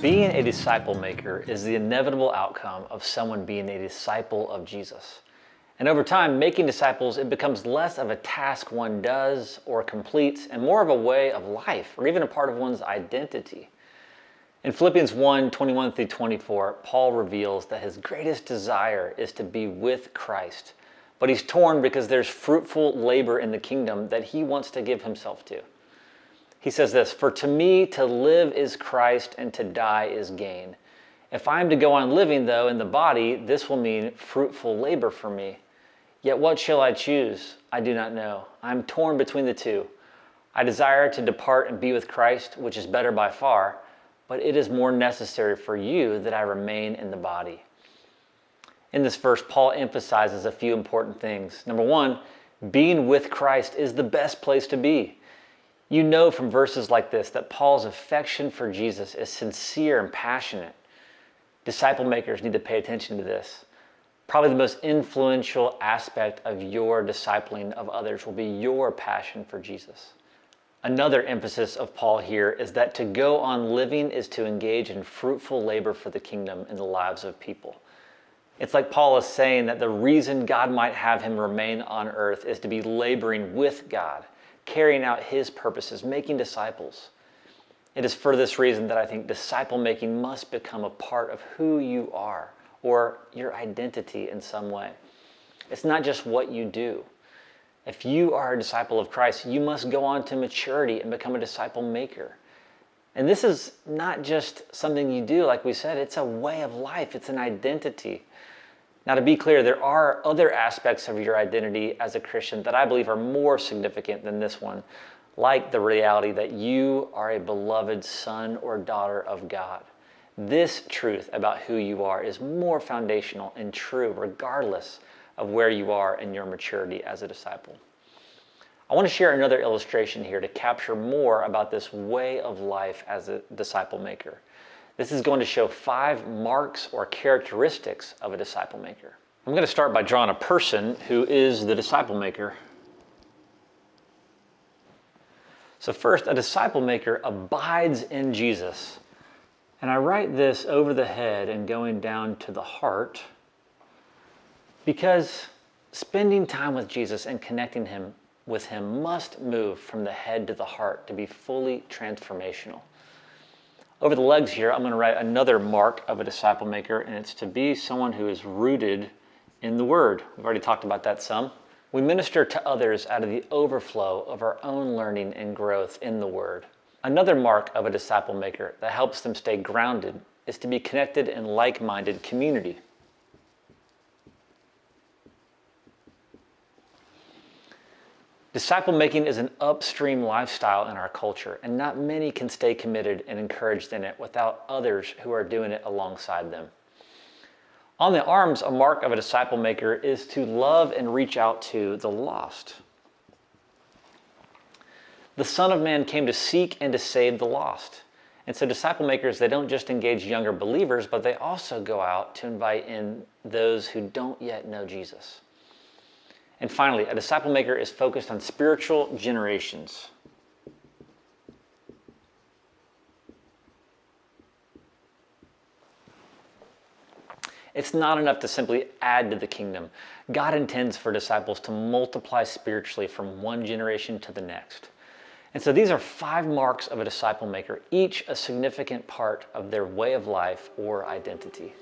Being a disciple maker is the inevitable outcome of someone being a disciple of Jesus. And over time, making disciples, it becomes less of a task one does or completes and more of a way of life or even a part of one's identity. In Philippians 1:21-24, Paul reveals that his greatest desire is to be with Christ, but he's torn because there's fruitful labor in the kingdom that he wants to give himself to. He says this, "For to me to live is Christ and to die is gain. If I am to go on living, though, in the body, this will mean fruitful labor for me. Yet what shall I choose? I do not know. I am torn between the two. I desire to depart and be with Christ, which is better by far, but it is more necessary for you that I remain in the body." In this verse, Paul emphasizes a few important things. Number one, being with Christ is the best place to be. You know from verses like this that Paul's affection for Jesus is sincere and passionate. Disciple makers need to pay attention to this. Probably the most influential aspect of your discipling of others will be your passion for Jesus. Another emphasis of Paul here is that to go on living is to engage in fruitful labor for the kingdom in the lives of people. It's like Paul is saying that the reason God might have him remain on earth is to be laboring with God, carrying out his purposes, making disciples. It is for this reason that I think disciple making must become a part of who you are or your identity in some way. It's not just what you do. If you are a disciple of Christ, you must go on to maturity and become a disciple maker. And this is not just something you do, like we said, it's a way of life, it's an identity. Now, to be clear, there are other aspects of your identity as a Christian that I believe are more significant than this one, like the reality that you are a beloved son or daughter of God. This truth about who you are is more foundational and true regardless of where you are in your maturity as a disciple. I want to share another illustration here to capture more about this way of life as a disciple maker. This is going to show 5 marks or characteristics of a disciple maker. I'm going to start by drawing a person who is the disciple maker. So first, a disciple maker abides in Jesus. And I write this over the head and going down to the heart because spending time with Jesus and connecting with him must move from the head to the heart to be fully transformational. Over the legs here, I'm going to write another mark of a disciple maker, and it's to be someone who is rooted in the Word. We've already talked about that some. We minister to others out of the overflow of our own learning and growth in the Word. Another mark of a disciple maker that helps them stay grounded is to be connected in like-minded community. Disciple making is an upstream lifestyle in our culture, and not many can stay committed and encouraged in it without others who are doing it alongside them. On the arms, a mark of a disciple maker is to love and reach out to the lost. The Son of Man came to seek and to save the lost. And so disciple makers, they don't just engage younger believers, but they also go out to invite in those who don't yet know Jesus. And finally, a disciple maker is focused on spiritual generations. It's not enough to simply add to the kingdom. God intends for disciples to multiply spiritually from one generation to the next. And so these are 5 marks of a disciple maker, each a significant part of their way of life or identity.